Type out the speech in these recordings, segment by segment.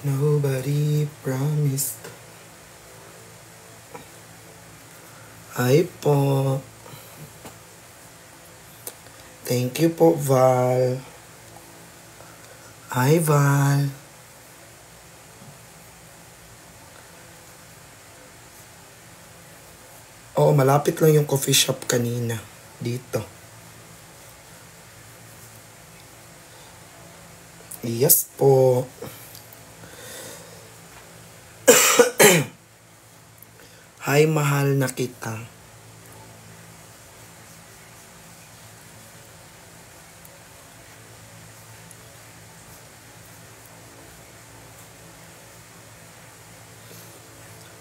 Nobody promised. Hi po. Thank you po, Val. Hi, Val. Oo, malapit lang yung coffee shop kanina. Dito. Yes po. Hi, mahal na kita.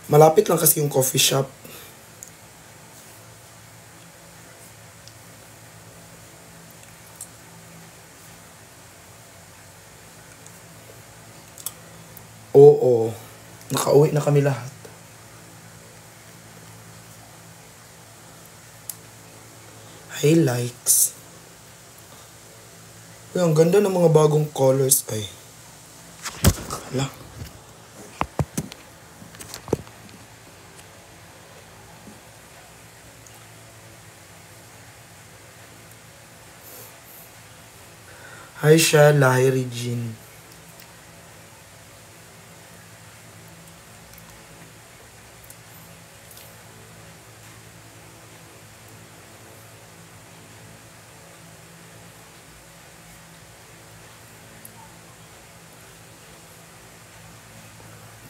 Malapit lang kasi yung coffee shop. Oo. Nakauwi na kami lahat. Hi, likes. Uy, ang ganda ng mga bagong colors. Ay. Hala. Hi, Shala. Hi, Regine.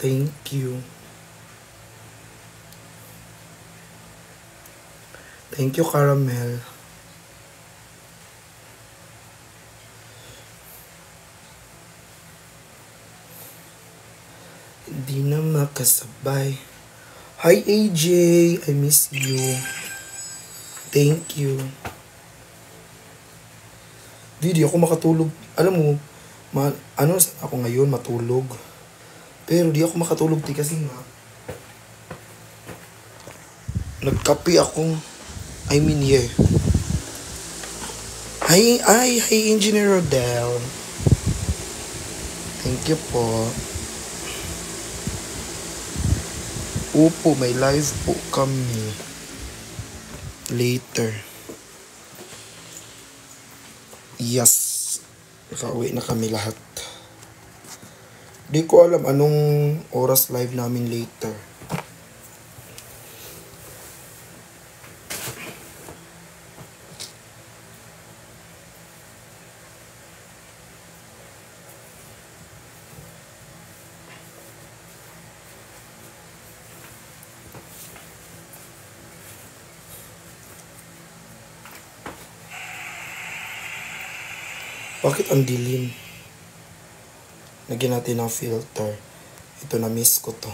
Thank you. Thank you, Caramel. Di na makasabay. Hi, AJ. I miss you. Thank you. Di ako makatulog. Alam mo, ano saan ako ngayon matulog. Pero di ako makatulog kasi nga. Nagkape ako. I mean, yeah. Hi, Engineer Rodel. Thank you po. Opo, may live po kami. Later. Yes. Nakauwi na kami lahat. Di ko alam anong oras live namin later. Bakit ang dilim? Lagyan natin ng filter. Ito, na-miss ko to.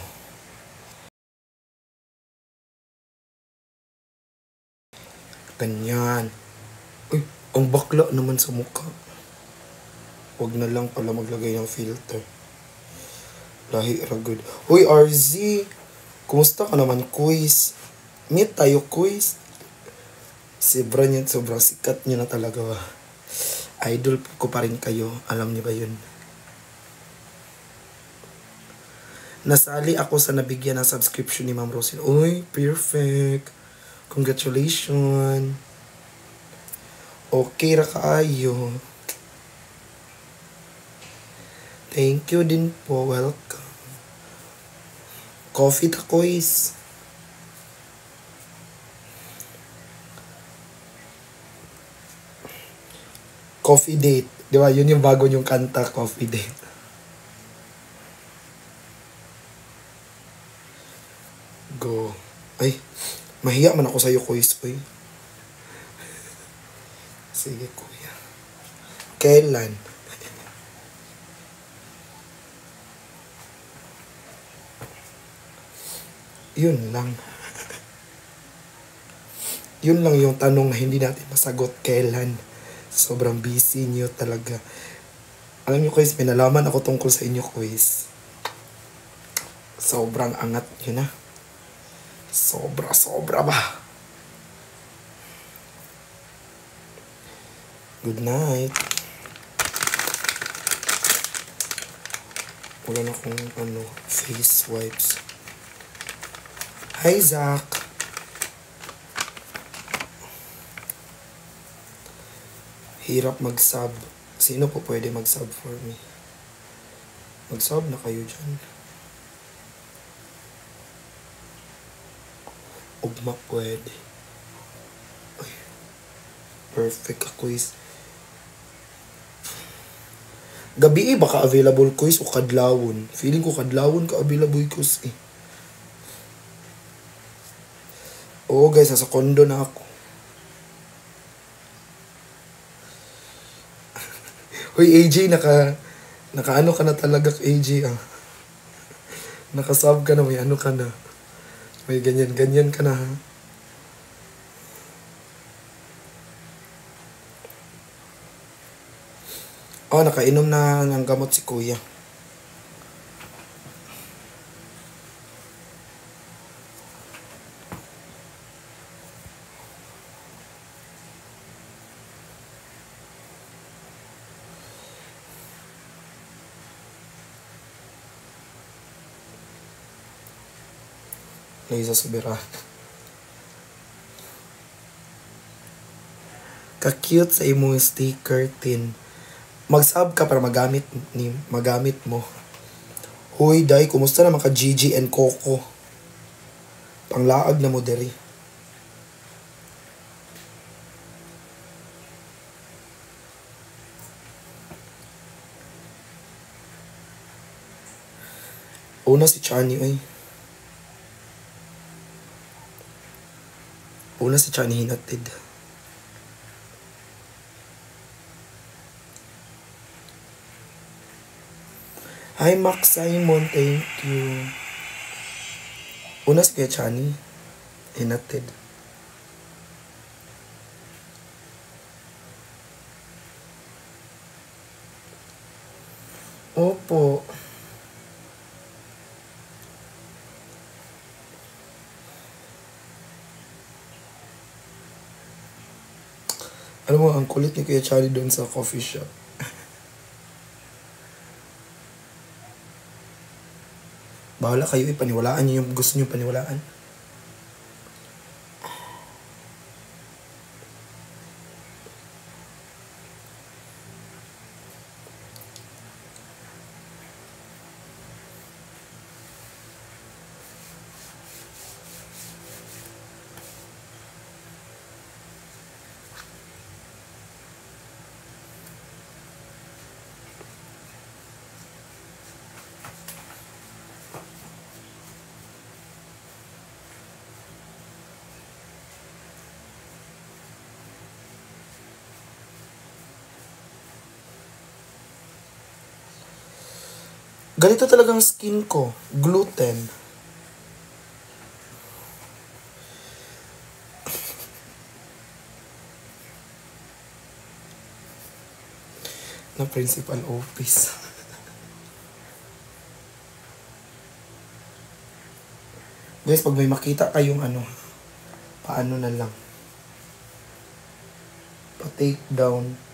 Ganyan. Uy, ang bakla naman sa mukha. Huwag na lang pala maglagay ng filter. Lahi ragod. Uy, RZ! Kumusta ka naman, quiz? Meet tayo, quiz. Sobrang sikat niyo na talaga. Idol ko pa rin kayo. Alam niyo ba yun? Nasali ako sa nabigyan ng subscription ni Ma'am Rosin. Uy, perfect. Congratulations. Okay ra kaayo. Thank you din po. Welcome. Coffee ta quiz. Coffee date. Di ba? Yun yung bago yung kanta, coffee date. Go. Ay, mahiya man ako sa'yo, quiz. Uy. Sige, kuya. Kailan? Yun lang. Yun lang yung tanong na hindi natin masagot. Kailan? Sobrang busy niyo talaga. Alam niyo, quiz, may nalaman ako tungkol sa inyo, quiz. Sobrang angat niyo na. Sobra ba? Good night. Wala na akong face wipes. Hi, Zach. Hirap mag-sub. Sino po pwede mag-sub for me? Mag-sub na kayo dyan. Ugma pwede. Ay, perfect ka quiz. Gabi baka available quiz o kadlawon. Feeling ko kadlawon ka available quiz eh. Oo guys, nasa condo na ako. Hoy AJ, naka ano ka na talaga AJ ah. Naka-sub ka na, may ano ka na. May ganyan ka na ha. Oh, nakainom na ng gamot si kuya. Liza Soberano. Ka-cute sa imong sticker tin. Mag-sub ka para magamit mo. Hoy, day, kumusta naman ka Gigi and Coco? Panglaag na mo diri. Una si Chani, ay. Una si Chani hinatid. Hi, Max Simon. Thank you. Una si Kuya Chani hinatid. Opo. Alam mo, ang kulit ni Kuya Charlie doon sa coffee shop. Bahala kayo paniwalaan niyo yung gusto niyo paniwalaan. Ganito talagang skin ko. Gluten. Na principal office. Guys, pag may makita kayong paano na lang. Pa-take down.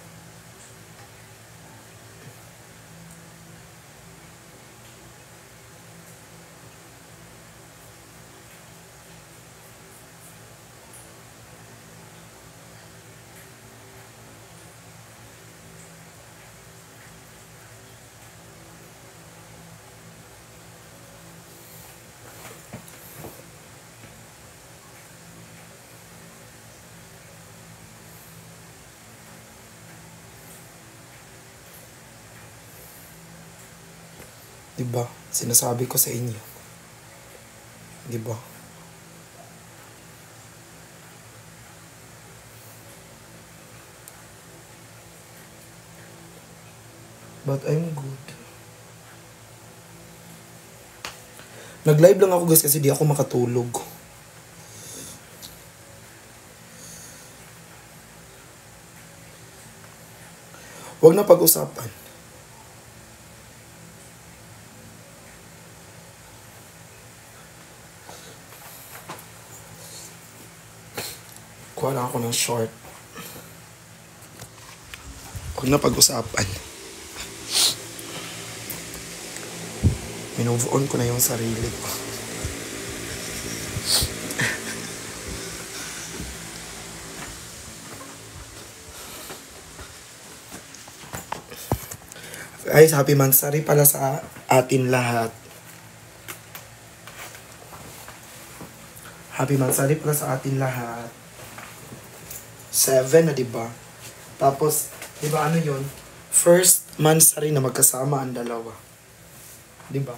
Diba? Sinasabi ko sa inyo. Diba? But I'm good. Nag-live lang ako guys kasi di ako makatulog. Huwag na pag-usapan. Kuha lang ako ng short. Huwag na pag-usapan. Minove on ko na yung sarili ko. Guys, happy Mansari pala sa atin lahat. Happy Mansari pala sa atin lahat. 7 na, diba? Tapos, diba ano yun? First Mansari na magkasama ang dalawa. Diba?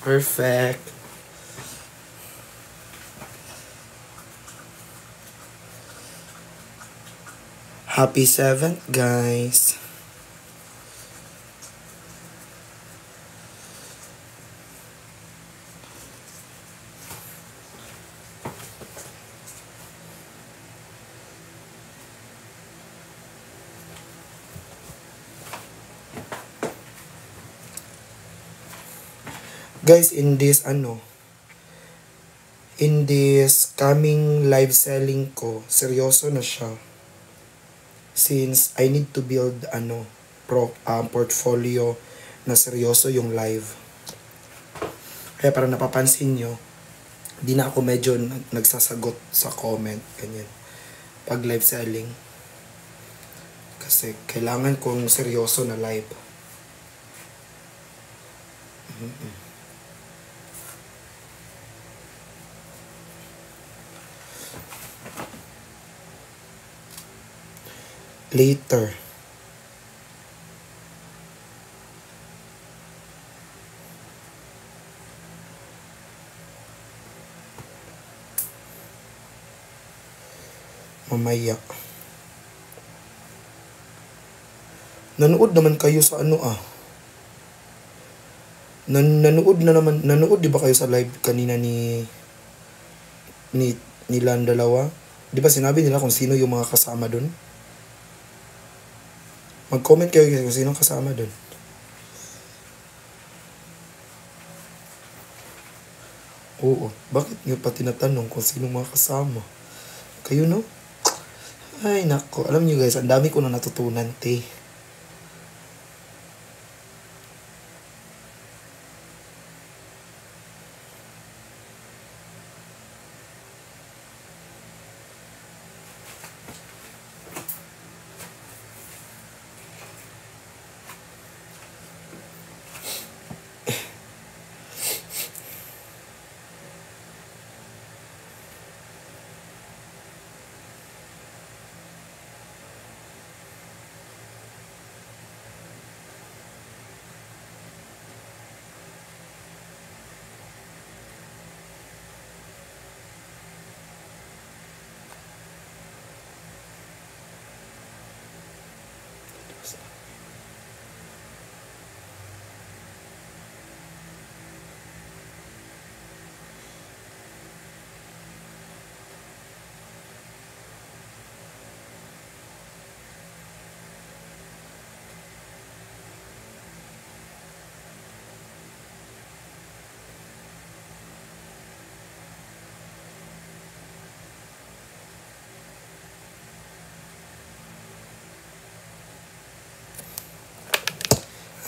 Perfect. Happy 7th, guys. Guys, in this coming live selling ko, seryoso na siya. Since I need to build portfolio na seryoso yung live. Kaya parang napapansin nyo, di na ako medyo nagsasagot sa comment, ganyan. Pag live selling. Kasi kailangan kong seryoso na live. Later. Mamaya. Nanood naman kayo sa nanood di ba kayo sa live kanina nilang dalawa? Di ba sinabi nila kung sino yung mga kasama dun? Mag-comment kayo kung sino kasama dun. Oo, bakit nyo pa tinatanong kung sino mga kasama? Kayo, no? Ay, nako. Alam nyo guys, ang dami ko na natutunan, te.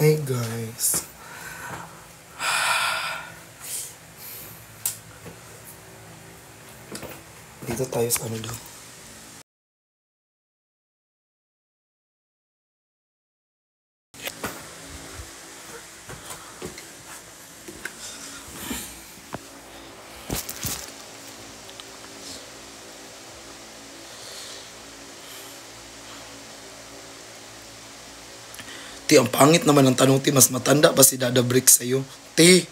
Hi guys. Dito tayo sa daw. Ti, ang pangit naman ng tanong, ti. Mas matanda ba si Dada Brick sa'yo? Ti!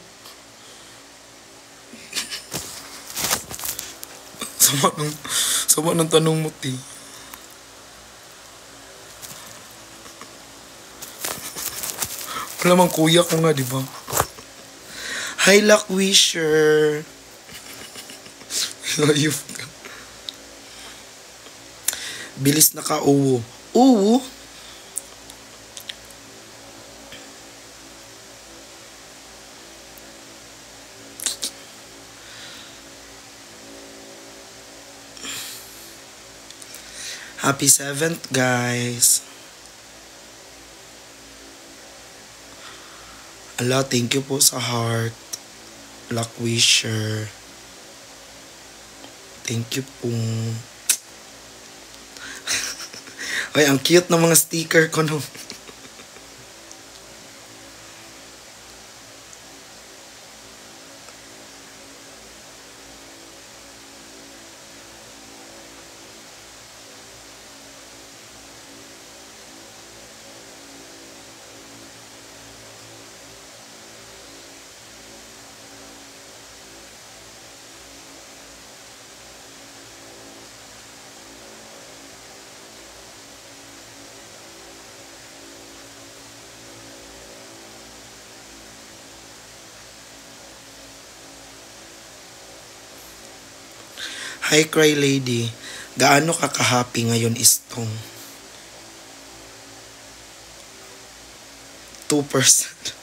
Sama ng tanong mo, ti. Wala mang kuya ko nga, di ba? Hi, Luckwisher! Ayup ka. Bilis na ka, uwo. Uwo? Happy 7th, guys. Ala, thank you po sa heart. Luck wisher. Thank you po. Ay, ang cute ng mga sticker ko no. Hi, Cry Lady. Gaano ka ka-happy ngayon, Istong? 2%.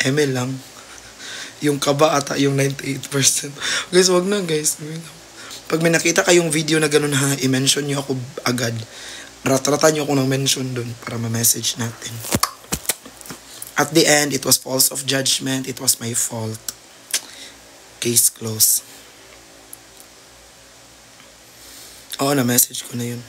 Eme lang. Yung kaba ata yung 98%. Guys, wag na guys. Pag may nakita kayong video na ganun ha, i-mention nyo ako agad. Ratratan nyo ako ng mention dun para ma-message natin. At the end, it was false of judgment. It was my fault. Case closed. Oo, na-message ko na yun.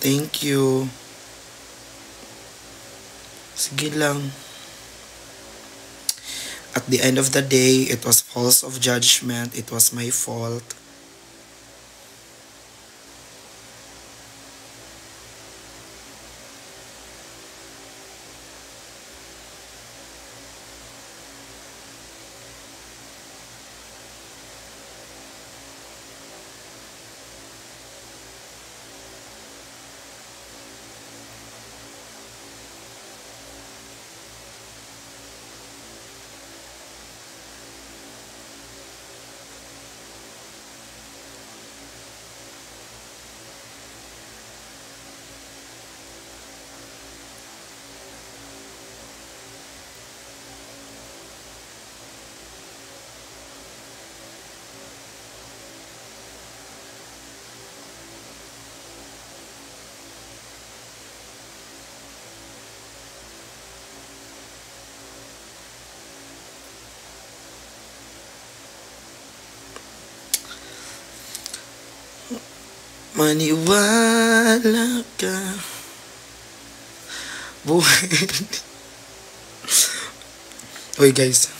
Thank you. Sige lang. At the end of the day, it was false of judgment. It was my fault. Maniwala ka. Buhay. Uy guys.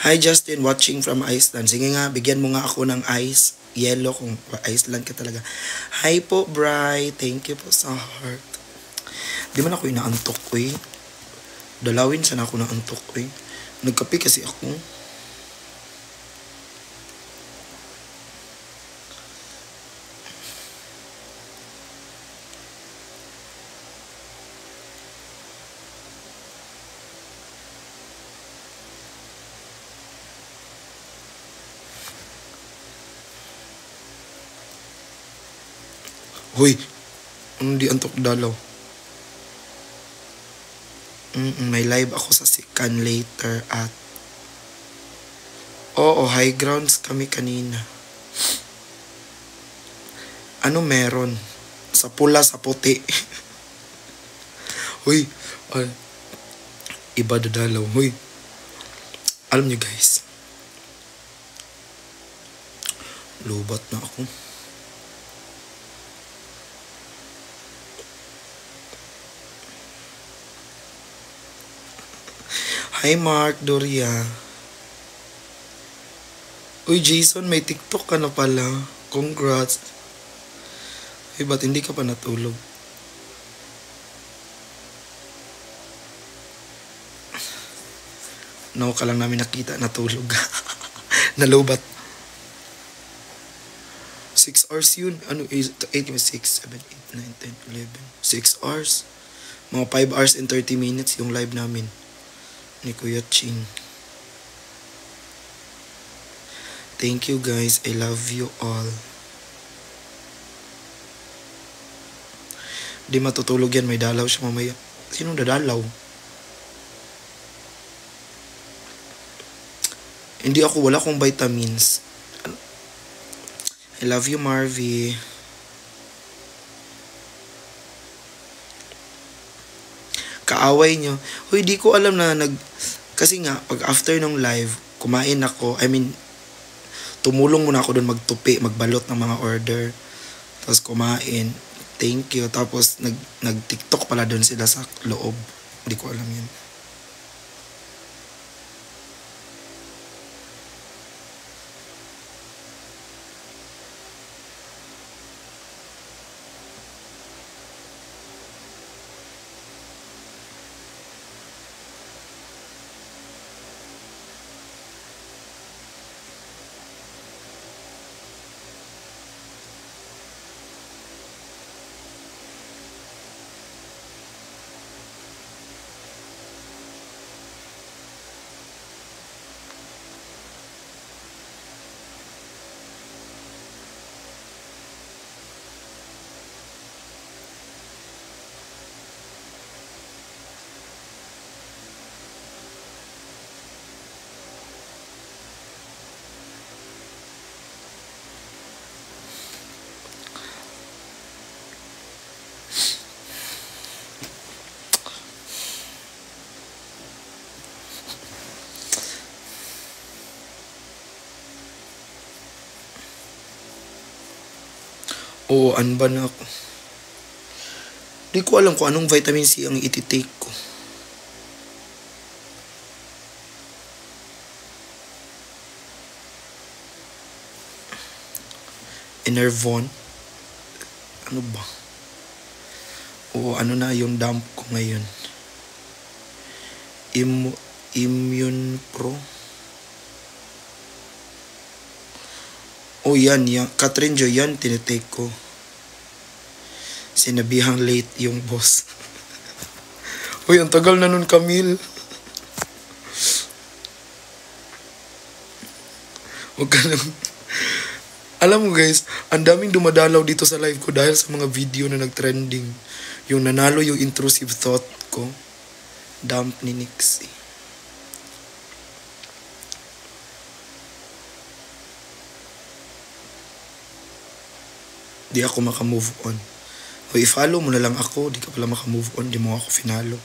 Hi Justin, watching from Iceland. Sige nga, bigyan mo nga ako ng ice. Yellow kung Iceland ka talaga. Hi po, Bri. Thank you po sa heart. Di man ako inaantok ko eh. Dalawin sana ako naantok ko eh. Nagkape kasi ako. Hoy, ano di antok dalaw? May live ako sa Sikan later at oo, high grounds kami kanina. Ano meron? Sa pula, sa puti. Hoy, iba dadalaw. Hoy, alam nyo guys, lubat na ako. Hi Mark, Doria. Uy Jason, may TikTok ka na pala. Congrats. Uy, ba't hindi ka pa natulog? No, ka lang namin nakita, natulog. Nalobat. 6 hours yun. Ano, 8, 6, 7, 8, 9, 10, 11. 6 hours. Mga 5 hours and 30 minutes yung live namin. Ni Kuya Ching. Thank you guys. I love you all. Di matutulog yan. May dalaw siya mamaya. Sinong dadalaw? Hindi ako. Wala akong vitamins. I love you, Marvy. Kaaway nyo. Hoy, di ko alam na kasi nga, pag after ng live, kumain ako. I mean, tumulong muna ako doon magtupi, magbalot ng mga order. Tapos kumain. Thank you. Tapos nag-TikTok pala doon sila sa loob. Hindi ko alam yun. Oo, ba na ako. Di ko alam kung anong vitamin C ang ititake ko. Enervon. Ano ba? Oo, ano na yung dump ko ngayon? Immune Pro. Oh, yan. Catherine Joy, yan, tinitake ko. Sinabihang late yung boss. Uy, ang tagal na nun, Camille. Huwag ka lang. Alam mo guys, ang daming dumadalaw dito sa live ko dahil sa mga video na nag-trending. Yung nanalo yung intrusive thought ko. Dump ni Nixie. Di ako makamove on. O i-follow mo na lang ako. Di ka pala makamove on. Di mo ako finalo.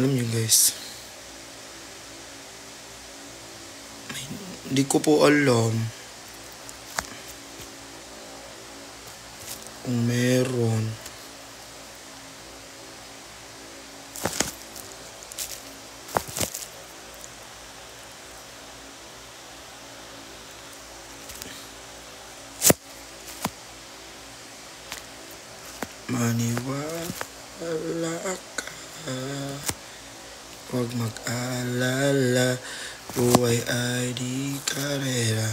Alam nyo guys. Di ko po alam. Kung meron. Maniwala ka, huwag mag-alala, buhay ay di karera.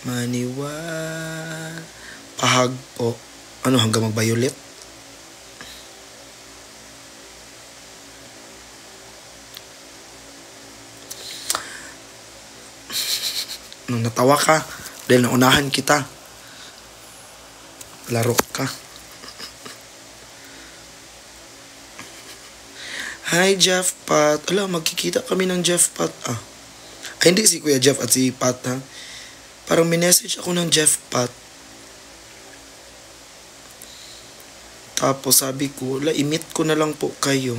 Maniwala. Pahag po. Ano, hanggang mag-violet? Nung natawa ka, dahil naunahan kita. Laro ka. Hi, Jeff Pat. Ala, magkikita kami ng Jeff Pat. Ay, hindi si Kuya Jeff at si Pat, ha? Parang minessage ako ng Jeff Pat. Tapos sabi ko, i-meet ko na lang po kayo.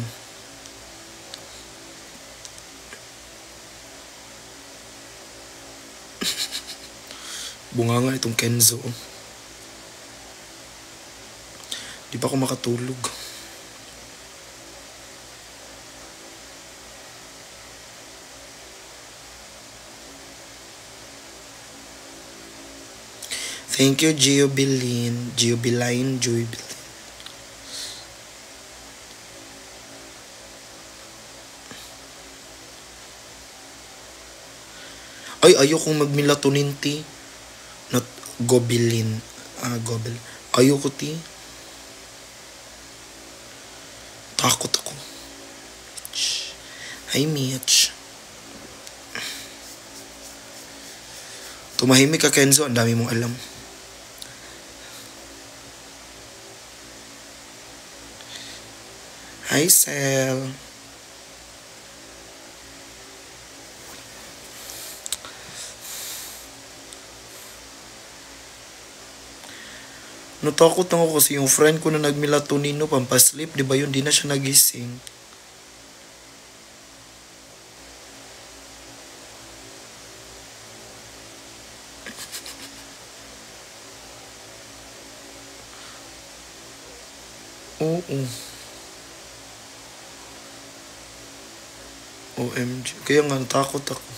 Bunga nga itong Kenzo. Di pa ako makatulog. Thank you, Gio Bilin. Ay, ayokong mag-melatonin, ti. Not Gobelin. Gobel. Ayoko, ti. Takot ako. Hi, Mitch. Tumahimik ka, Kenzo. Ang dami mong alam. Hi, Sel. Natakot lang ako kasi yung friend ko na nag-melatonin no, pampaslip, di ba yun? Di na siya nagising. Oo. OMG. Kaya nga, natakot ako.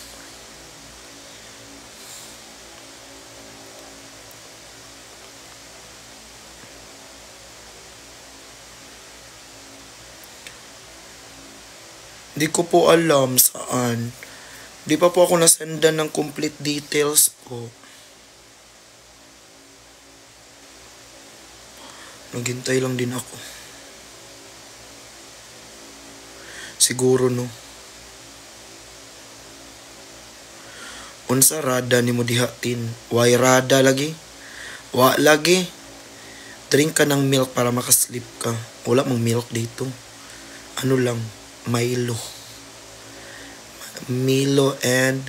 Di ko po alam saan. Di pa po ako nasendan ng complete details po. Naghintay lang din ako. Siguro no. Unsa rada ni mo dihatin? Why rada lagi? Wa lagi. Drink ka ng milk para makaslip ka. Wala mong milk dito. Ano lang, Milo. Milo and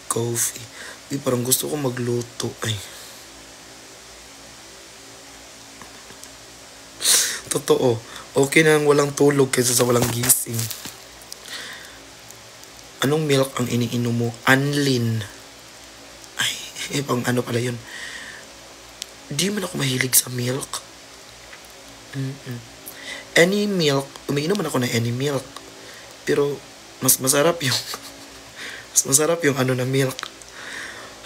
coffee. Uy, parang gusto ko magluto. Ay. Totoo. Okay na walang tulog kaysa sa walang gising. Anong milk ang iniinom mo? Anlin. Ay, pang ano pala yun. Di man ako mahilig sa milk. Any milk, umiinom man ako ng any milk. Pero, mas masarap yung, mas masarap yung ano na milk.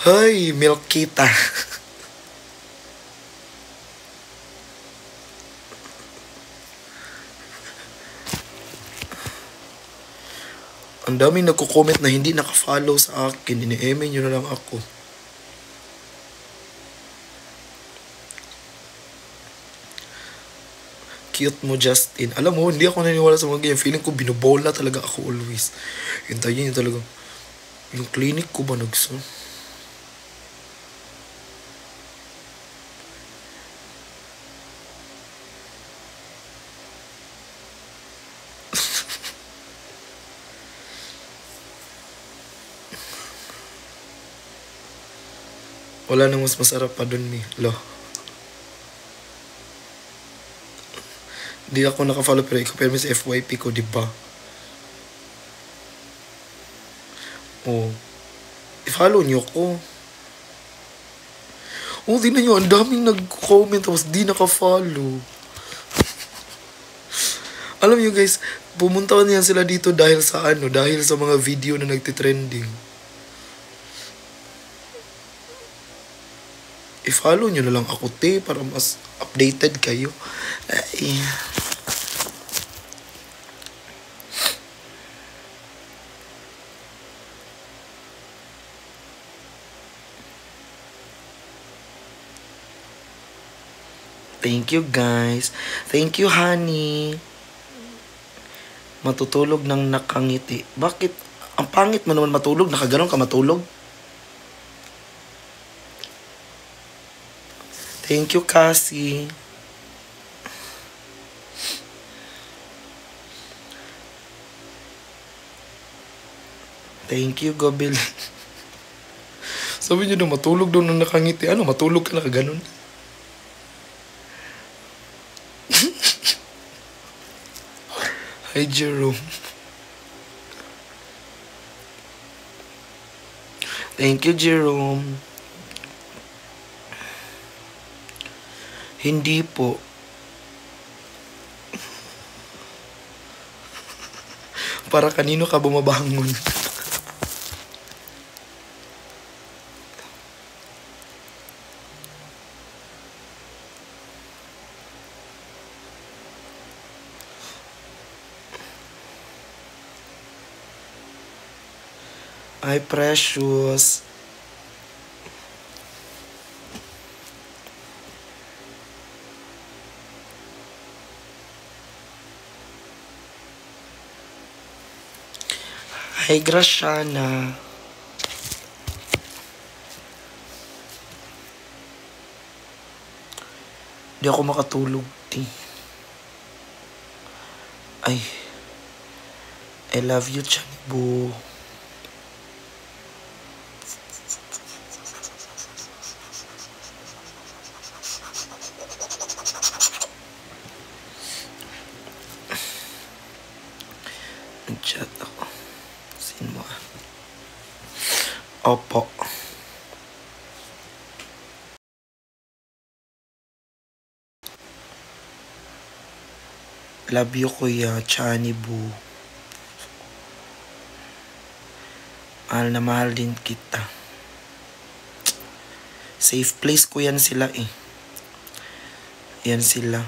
Hay, milk kita. Ang daming nagko-comment na hindi naka-follow sa akin. Ini-eme nyo na lang ako. Cute mo, Justin. Alam mo, hindi ako naniwala sa mga ganyan. Feeling ko binubola talaga ako always. Hintayin niyo talaga. Yung clinic ko ba nagsun? Wala nang mas masarap pa dun, Lo. Hindi ako naka-follow pero i-compare mo sa FYP ko, diba? Oh. I-follow niyo ko. Oh, di na nyo. Ang daming nag-comment tapos di naka-follow. Alam niyo guys, pumunta niyan sila dito dahil sa ano, dahil sa mga video na nagtitrending. I-follow nyo na lang ako, te, para mas updated kayo. Ay. Thank you, guys. Thank you, honey. Matutulog ng nakangiti. Bakit? Ang pangit mo naman matulog. Nakaganon ka matulog. Thank you, Cassie. Thank you, Gobel. Sabi niyo na matulog doon na nakangiti. Ano, matulog ka nakaganon? Hi, Jerome. Thank you, Jerome. Hindi po. Para kanino ka bumabangon? Ay, precious. Hi, Graciana. Di ako makatulog, ti. Ay. I love you, Chanibu. Nag-chat ako. Sino mo? Opo. Love you, Kuya Chanibu. Mahal na mahal din kita. Safe place ko yan sila eh. Yan sila.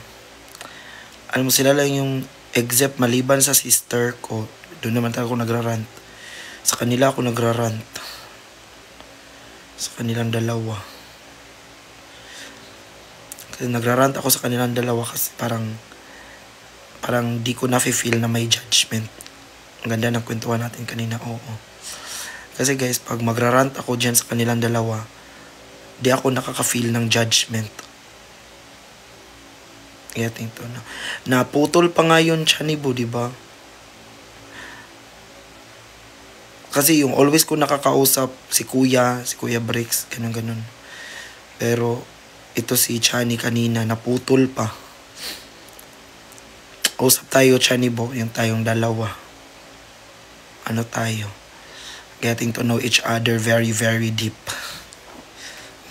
Alam mo sila lang yung except maliban sa sister ko. Doon naman ako nagrarant. Sa kanila ako nagrarant. Sa kanilang dalawa. Kasi nagrarant ako sa kanilang dalawa kasi parang di ko na-feel na may judgment. Ang ganda ng kwentuhan natin kanina, oo. Kasi guys, pag magrarant ako dyan sa kanilang dalawa, di ako nakaka-feel ng judgment. Getting to na. Naputol pa nga yun, Chanibu, di ba? Kasi yung always ko nakakausap, si Kuya Bricks, ganun. Pero, ito si Chani kanina, naputol pa. Usap tayo, Chanibu, yung tayong dalawa. Ano tayo? Getting to know each other very, very deep.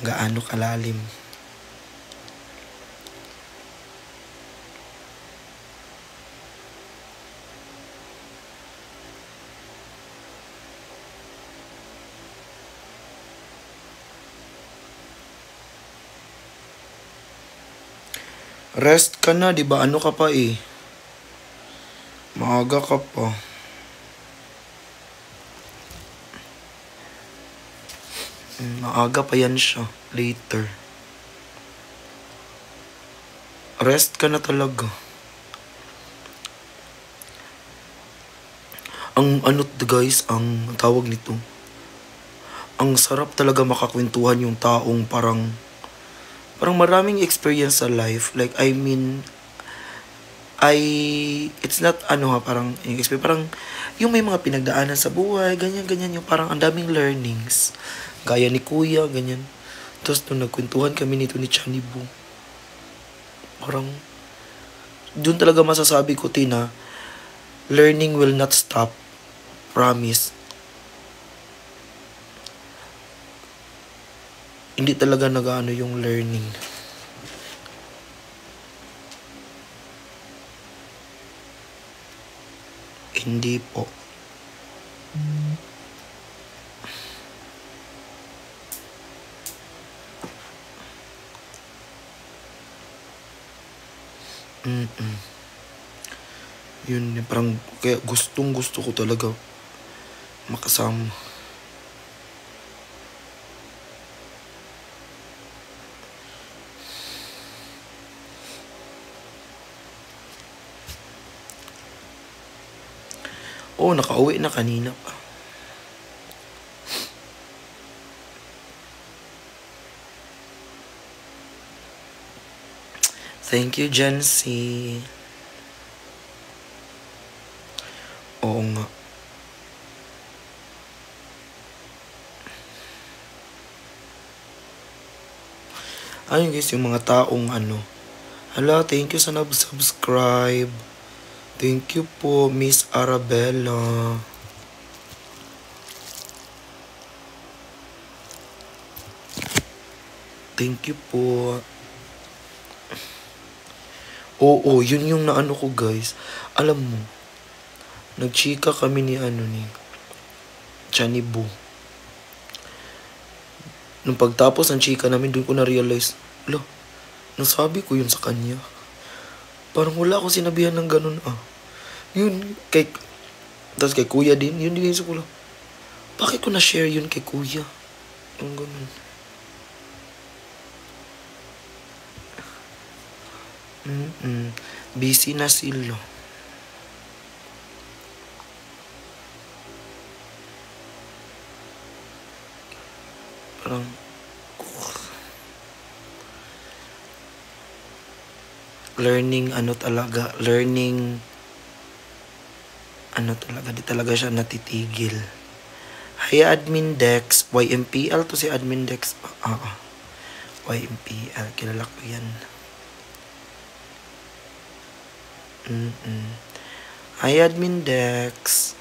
Gaano kalalim. Rest ka na, di ba? Ano ka pa eh? Maaga ka pa. Maaga pa yan siya. Later. Rest ka na talaga. Ang guys, ang tawag nito. Ang sarap talaga makakwentuhan yung taong parang maraming experience sa life. Like, I mean, it's not parang yung may mga pinagdaanan sa buhay, ganyan, yung parang ang daming learnings. Gaya ni Kuya, ganyan. Tapos nung nagkwentuhan kami nito ni Chanibu, parang, dun talaga masasabi ko, Tina, learning will not stop. Promise. Hindi talaga nag-ano yung learning. Hindi po. Yun, parang kaya gusto ko talaga makasama. Oh, nakauwi na kanina pa. Thank you, Jancy. Oo nga. Ayun guys, yung mga taong Hala, thank you sa nag-subscribe. Thank you po, Miss Arabella. Thank you po. Oo, yun yung naano ko guys. Alam mo, nagchika kami ni Chanibu. Nung pagtapos ng chika namin, dun ko na-realize, nasabi ko yun sa kanya. Parang wala ako sinabihan ng ganun Yun, tapos kay Kuya din, yun din sa kulo. Bakit ko na-share yun kay Kuya? Yung ganun. Busy na sila. parang learning di talaga siya natitigil. Hi Admin Dex, YMPL to si Admin Dex. YMPL, kilala ko yan. Hi Admin Dex.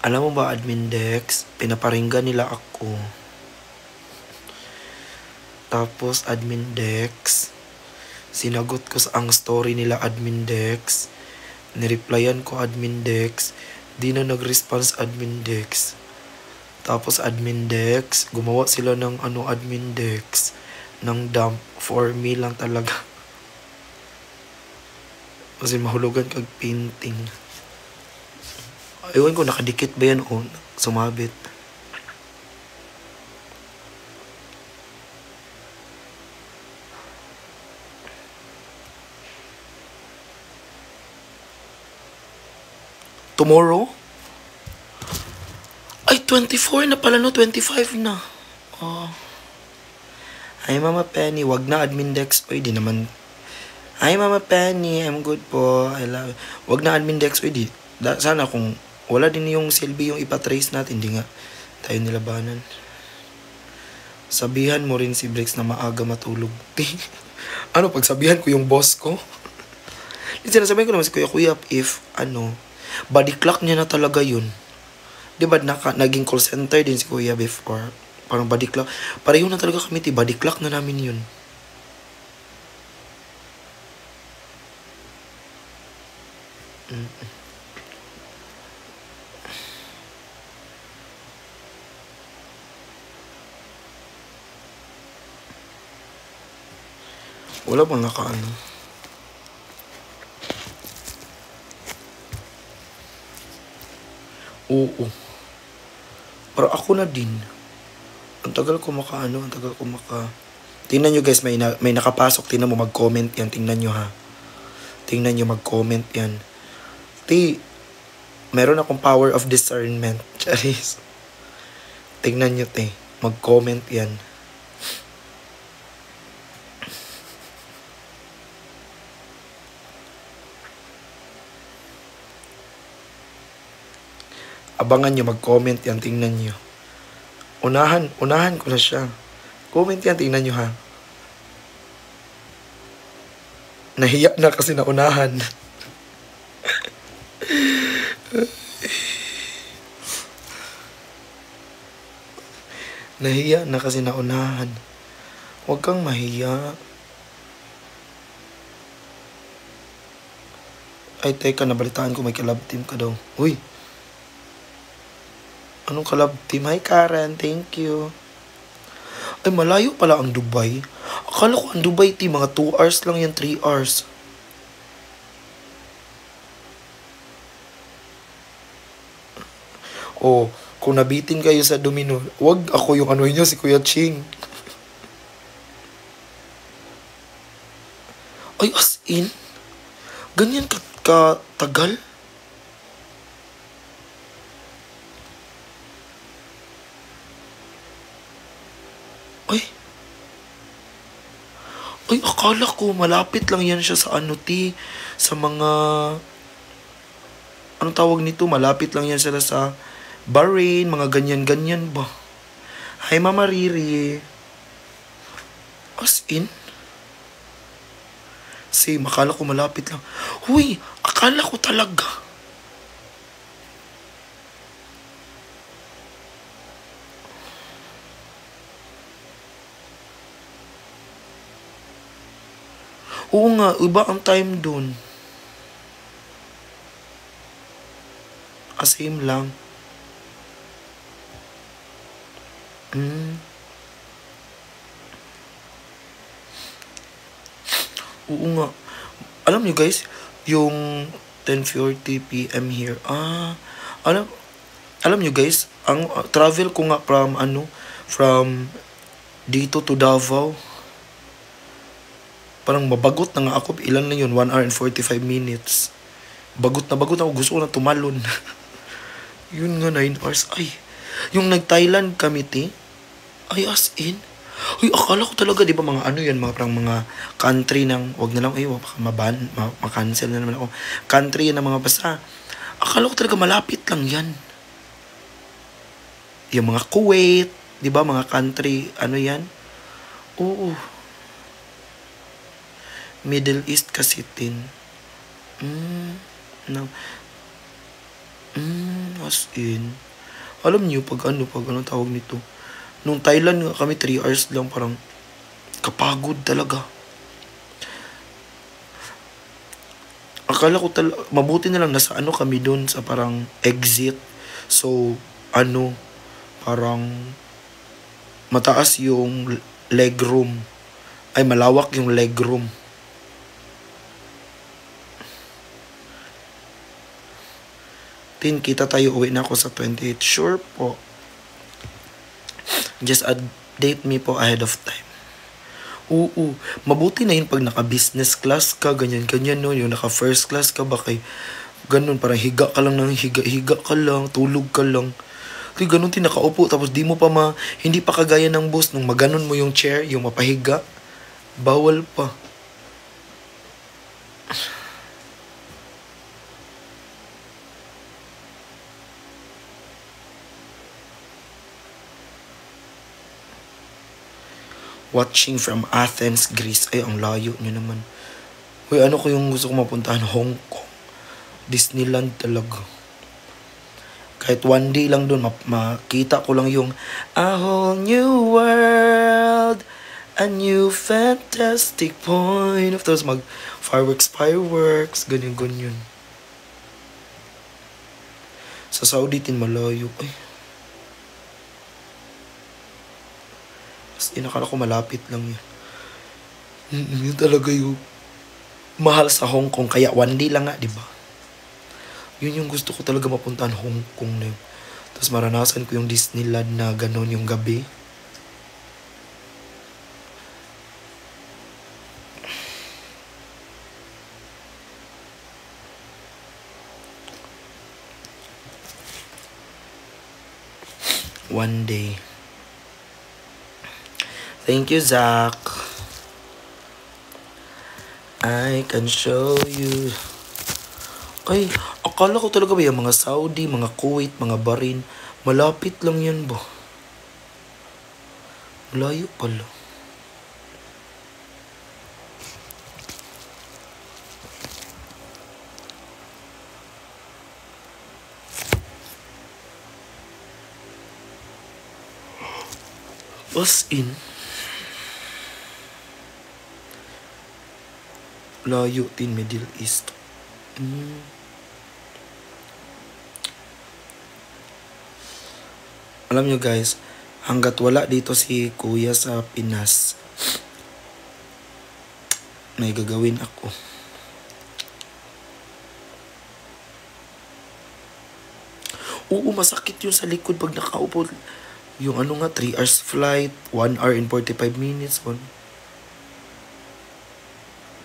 Alam mo ba Admin Dex, pinaparinggan nila ako. Tapos Admin Dex, sinagot ko sa ang story nila Admin Dex. Nireplyan ko Admin Dex. Di na nag-response Admin Dex. Tapos Admin Dex, gumawa sila ng Admin Dex ng dump for me lang talaga. Kasi mahulugan kag painting. Ewan ko, nakadikit ba yan o sumabit? Tomorrow? Ay, 24 na pala no, 25 na. Oh. Hi Mama Penny, wag na Admin Dex. Uy, di naman. Hi Mama Penny, I'm good po. I love you. Wag na Admin Dex. Uy, di. Sana kung wala din yung Silby yung ipatrace natin, di nga tayo nilabanan. Sabihan mo rin si Brex na maaga matulog. Pagsabihan ko yung boss ko? Sinasabihan ko naman si Kuya, if body clock niya na talaga yun. Diba naging call center din si Kuya before. Parang body clock. Pareho na talaga kami, body clock na namin yun. Wala bang nakaano? Oo. Pero ako na din. Ang tagal ko Tingnan nyo guys, may nakapasok. Tingnan mo, mag-comment yan. Tingnan nyo ha. Tingnan nyo, mag-comment yan. Meron akong power of discernment. Charis. Tingnan nyo, mag-comment yan. Abangan nyo, mag-comment yan, tingnan nyo. Unahan ko na siya. Comment yan, tingnan nyo ha. Nahiya na kasi naunahan. Nahiya na kasi naunahan. Huwag kang mahiya. Ay, teka, nabalitaan ko may collab team ka daw. Uy! Anong collab team? Hi Karen, thank you. Ay, malayo pala ang Dubai. Akala ko ang Dubai team, mga 2 hours lang yan, 3 hours. Oh, kung nabitin kayo sa Domino, wag ako yung nyo, si Kuya Ching. Ay, as in? Ganyan katagal? Ay, akala ko malapit lang yan siya sa sa mga, anong tawag nito, malapit lang yan sila sa Bahrain, mga ganyan-ganyan ba? Hi, Mama Riri. As in? Same, akala ko malapit lang. Huy, akala ko talaga. Oo nga, iba ang time dun. Same lang. Oo nga. Alam niyo guys, yung 10:40 PM here. Alam niyo guys, ang travel ko nga from dito to Davao. Parang mabagot na nga ako. Ilan na yun? 1 hour and 45 minutes. Bagot na bagot ako. Gusto ko na tumalon. Yun nga, 9 hours. Ay, yung nag-Thailand kami, ti. Ay, as in. Uy, akala ko talaga, di ba, mga ano yan, mga parang mga country ng, wag na lang, ay, baka makancel na naman ako. Country yan ng mga basa. Akala ko talaga malapit lang yan. Yung mga Kuwait, di ba, mga country, ano yan? Oo. Middle East kasi tin. No. As in. Alam niyo, pag ano tawag nito. Nung Thailand nga kami, 3 hours lang, parang kapagod talaga. Akala ko mabuti na lang nasa ano kami dun sa parang exit. So, ano, parang mataas yung legroom. Ay, malawak yung legroom. Tin, kita tayo, uwi na ako sa 28. Sure po. Just update me po ahead of time. Oo, mabuti na yun pag naka-business class ka, ganyan-ganyan no, yung naka-first class ka ba kay ganun, parang higa ka lang ng higa ka lang, tulog ka lang. Kaya ganun din, nakaupo, tapos di mo pa hindi pa kagaya ng bus, nung maganon mo yung chair, yung mapahiga, bawal pa. Watching from Athens, Greece. Ay, ang layo nyo naman. Uy, ano ko yung gusto ko mapuntahan? Hong Kong. Disneyland talaga. Kahit one day lang doon, makita ko lang yung a whole new world, a new fantastic point of those fireworks, ganyan. Sa Saudi tin malayo. Ay. Inakala ko malapit lang yun. Yun talaga yung mahal sa Hong Kong. Kaya one day lang nga, di ba? Yun yung gusto ko talaga mapuntahan, Hong Kong na yun. Tapos maranasan ko yung Disneyland na gano'n yung gabi. One day. Thank you, Zach. I can show you. Ay, akala ko talaga ba yung mga Saudi, mga Kuwait, mga Bahrain, malapit lang yan ba? Malayo pala. As in, layo din Middle East. Alam nyo guys, hanggat wala dito si kuya sa Pinas, may gagawin ako. Oo, masakit yun sa likod pag nakaupo. Yung ano nga, 3 hours flight, 1 hour and 45 minutes.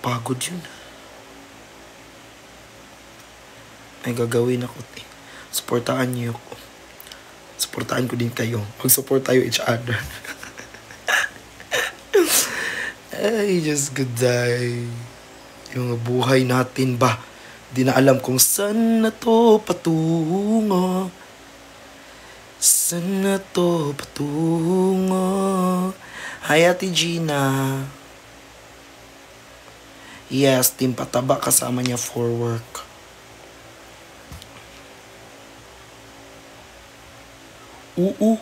Pagod yun. May gagawin ako. Supportaan niyo ako. Supportaan ko din kayo. Mag-support tayo each other. Ay, just good day. Yung buhay natin ba? Di na alam kung saan na to patungo. Saan na to patungo? Hi, Ate Gina. Yes, Team Pataba kasama niya for work. Oo.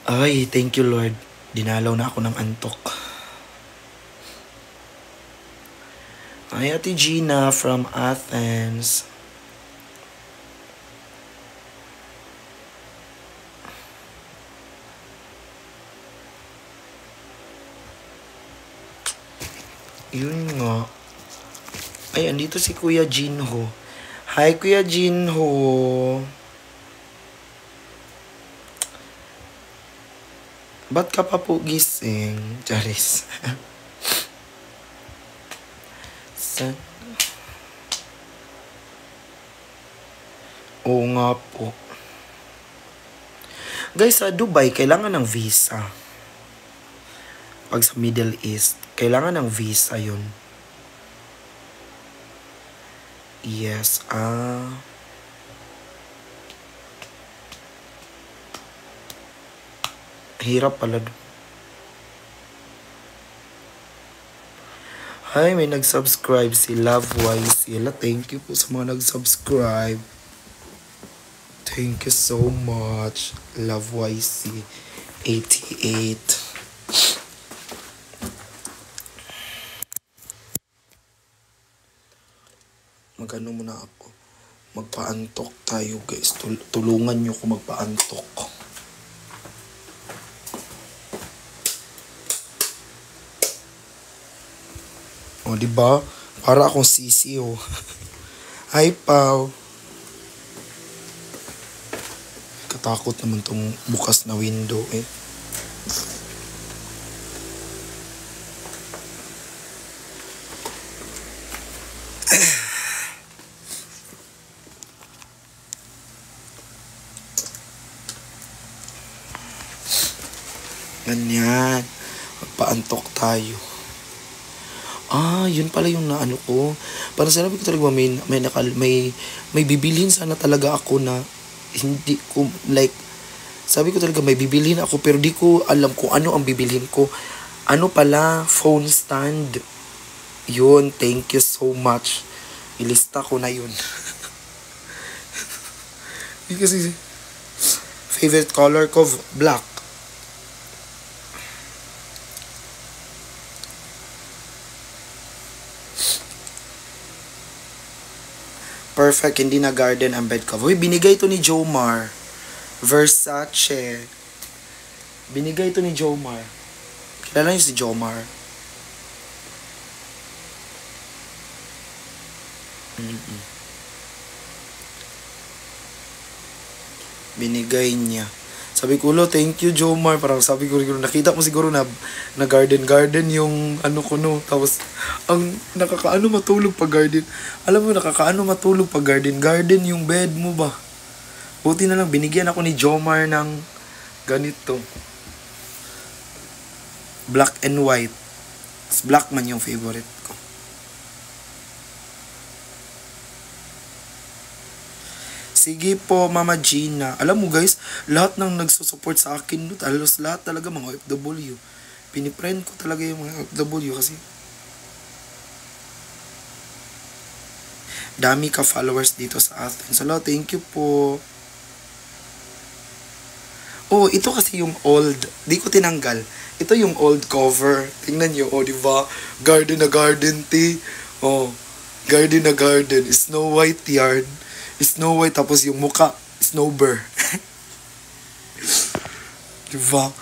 Ay, thank you Lord. Dinalaw na ako ng antok. Hi, Ate Gina from Athens. Yun nga. Ay, andito si Kuya Jinho. Hi, Kuya Jinho. Ba't ka pa po gising? Charis. Oo nga po. Guys, sa Dubai, kailangan ng visa. Pag sa Middle East, kailangan ng visa yun. Yes, hirap pala. Hi, may nag-subscribe si Lovewise. Sila, thank you po sa mga nag-subscribe. Thank you so much, Lovewise 88. Magano muna ako. Magpaantok tayo, guys. Tulungan nyo ko magpaantok. O, diba? Para akong sisi, oh. Hi, Pao. Katakot naman tong bukas na window, eh. Ganyan. Magpaantok tayo. Yun pala yung naano ko. Parang sinabi ko talaga, may bibilhin sana talaga ako na hindi ko, like, sabi ko talaga may bibilhin ako pero di ko alam kung ano ang bibilhin ko. Ano pala, phone stand. Yun, thank you so much. Ilista ko na yun. Kasi, favorite color ko, black. Perfect, hindi na garden ang bed cover. Uy, binigay to ni Jomar. Versace. Binigay to ni Jomar. Kilala niyo si Jomar? Binigay niya. Sabi ko, lo, thank you, Jomar. Parang sabi ko, nakita mo siguro na garden yung ano ko, no. Tapos, ang nakakaano matulog pag garden. Alam mo, nakakaano matulog pag garden. Garden yung bed mo ba? Buti na lang, binigyan ako ni Jomar ng ganito. Black and white. Black man yung favorite ko. Sige po, Mama Gina. Alam mo guys, lahat ng nagsusupport sa akin, halos lahat talaga mga OFW. Piniprend ko talaga yung mga OFW kasi dami ka followers dito sa Athens. Hello, thank you po. Oh, ito kasi yung old. Di ko tinanggal. Ito yung old cover. Tingnan nyo, oh, diba? Garden na garden, tea. Oh, garden na garden. Snow White yarn. Snow White, tapos yung muka, Snow Bear. Diba?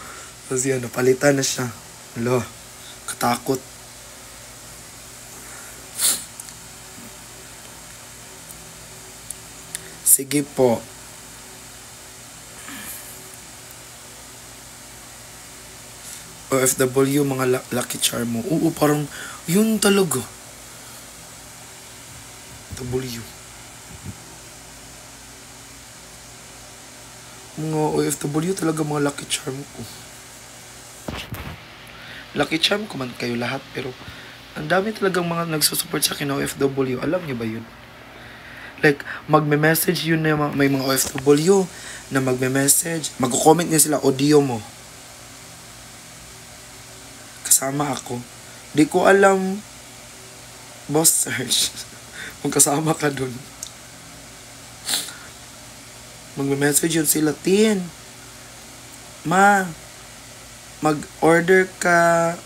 Tapos yun, napalitan na siya. Alo, katakot. Sige po. OFW, mga lucky charm mo. Oo, parang yun talaga. W. Mga OFW talaga mga lucky charm ko. Lucky charm ko man kayo lahat, pero ang dami talagang mga nagsusupport sa akin na OFW. Alam niyo ba yun? Like, magme-message yun na may mga OFW na magme-message. Magko-comment niya sila, audio mo. Kasama ako. Di ko alam, boss search, kung kasama ka dun. Magme-message yun sila, Tin, ma, mag-order ka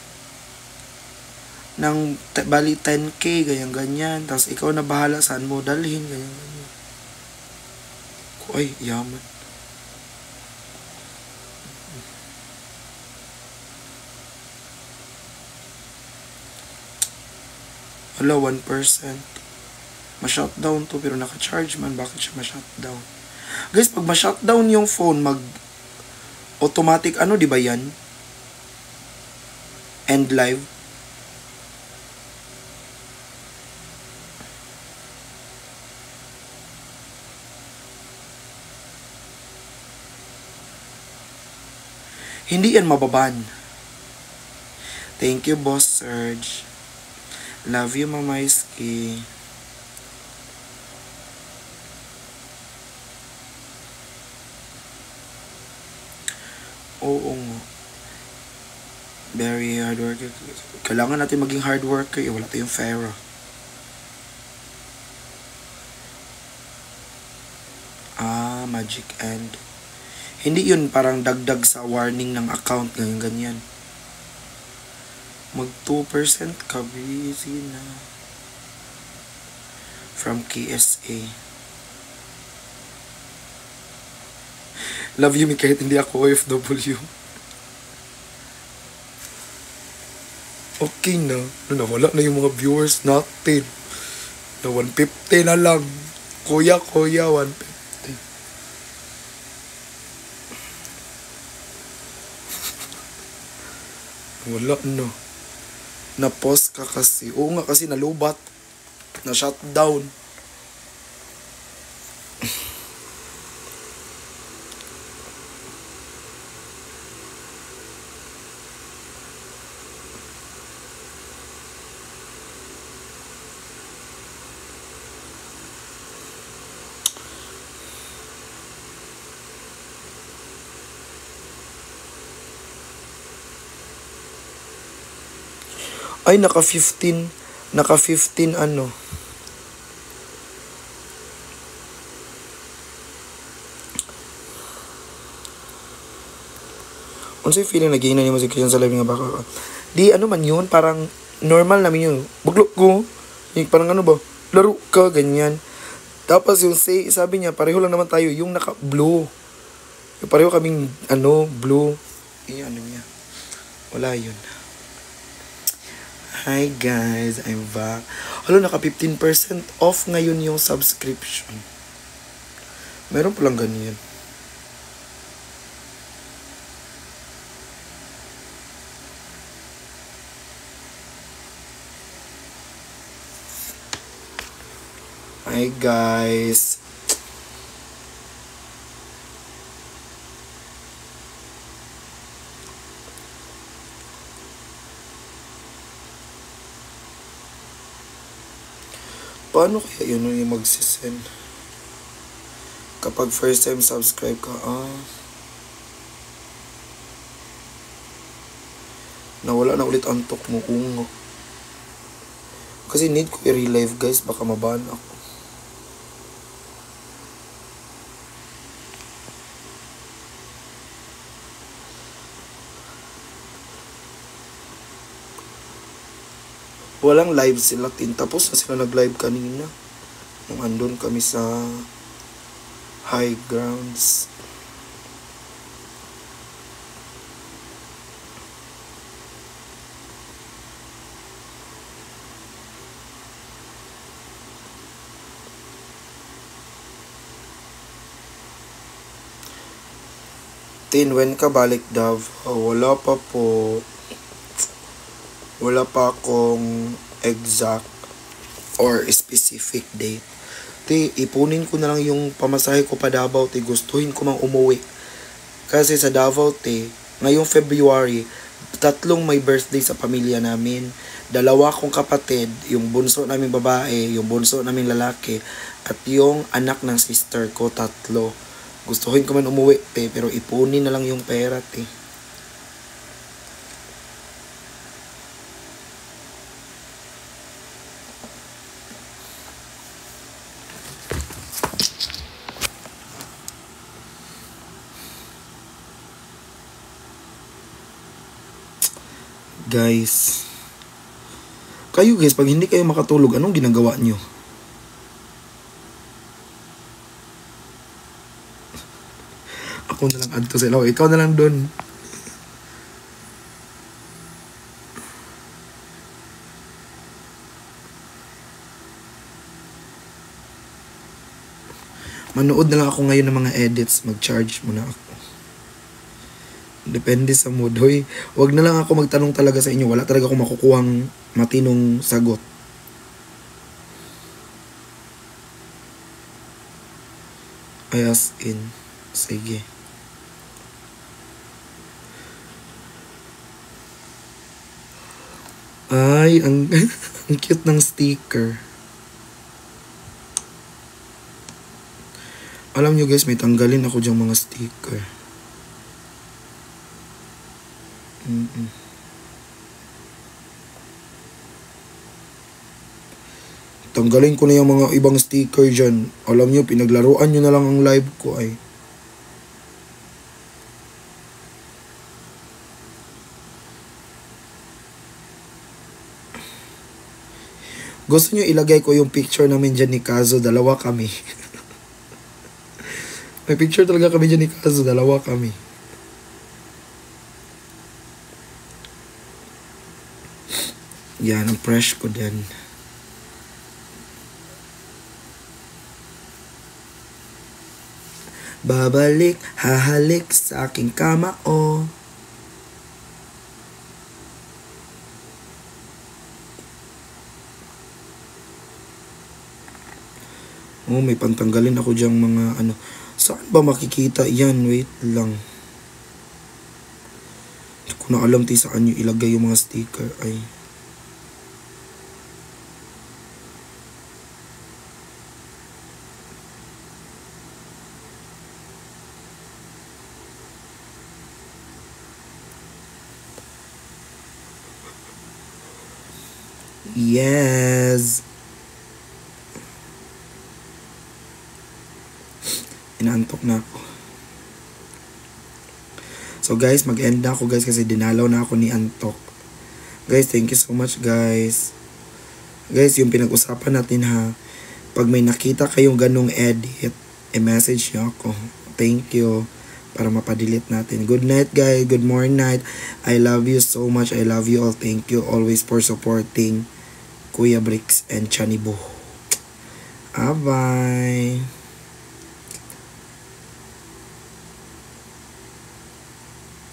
ng bali 10K, ganyan-ganyan. Tapos ikaw na bahala saan mo dalhin, ganyan-ganyan. Ay, yaman. Wala, 1%. Ma-shutdown to, pero naka-charge man. Bakit siya ma-shutdown? Guys, pag ma-shutdown yung phone, automatic, di ba yan? End live. Hindi yan mababan. Thank you, Boss Serge. Love you, Mama Iski. Oo nga. Very hard worker. Kailangan natin maging hard worker. Wala tayong Pharaoh. Magic end. Hindi yun parang dagdag sa warning ng account. Ganyan. Mag 2% ka. Busy na. From KSA. Love you me kahit hindi ako OFW. Okay na. Nawala na yung mga viewers natin. Na 150 na lang. Kuya, 150. Wala na. Na-pause ka kasi. Oo nga kasi nalubat. Na-shutdown. Ay, naka-15 ano. Unsay feeling naging na ni mo sa live nga baka. Di ano man yun, parang normal namin yun. Buglok ko. Yung parang ano ba, laro ka, ganyan. Tapos yung sabi niya, pareho lang naman tayo, yung naka-blue. Yung pareho kaming, blue. Yung ano niya. Wala yun. Hi guys, I'm back. Naka 15% off ngayon yung subscription. Meron palang ganyan. Hi guys. Paano kaya yun yung magsisend? Kapag first time subscribe ka, nawala na ulit antok mo kung kasi need ko i-relive guys, baka maban ako. Walang live sila tin. Tapos na sila nag-live kanina. Nung andun kami sa high grounds. Tin, when ka balik Dav? Wala pa po. Wala pa akong exact or specific date. Ipunin ko na lang yung pamasahe ko pa Davao, gustuhin ko mang umuwi. Kasi sa Davao, ngayong February, 3 may birthday sa pamilya namin. 2 kong kapatid, yung bunso namin babae, yung bunso namin lalaki, at yung anak ng sister ko, 3. Gustuhin ko man umuwi, pero ipunin na lang yung pera, Guys, kayo guys, pag hindi kayo makatulog, anong ginagawa nyo? Ako na lang adto sa ilaw, ikaw na lang dun. Manood na lang ako ngayon ng mga edits, mag-charge muna ako. Depende sa mood. Hoy, wag na lang ako magtanong talaga sa inyo. Wala talaga akong makukuhang matinong sagot. Ay, as in. Sige. Ay, ang cute ng sticker. Alam nyo guys, may tanggalin ako dyang mga sticker. Tanggalin ko na yung mga ibang sticker dyan. Alam nyo, pinaglaruan nyo na lang ang live ko ay. Gusto nyo ilagay ko yung picture namin dyan ni Kazo, dalawa kami. May picture talaga kami dyan ni Kazo, dalawa kami. Yan, ang fresh ko din. Babalik, hahalik sa aking kama, oh. Oh, may pantanggalin ako dyang mga ano. Saan ba makikita yan? Wait lang. Hindi ko na alam saan yung ilagay yung mga sticker. Ay. Yes. Inaantok na ako. So guys, mag-end na ako guys kasi dinalaw na ako ni Antok. Guys, thank you so much guys. Guys, yung pinag-usapan natin ha. Pag may nakita kayong ganong edit, i-message nyo ako. Thank you. Para mapadelete natin. Good night guys. Good morning night. I love you so much. I love you all. Thank you always for supporting Kuya Bricks and Chanibo. Bye.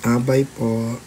Bye po.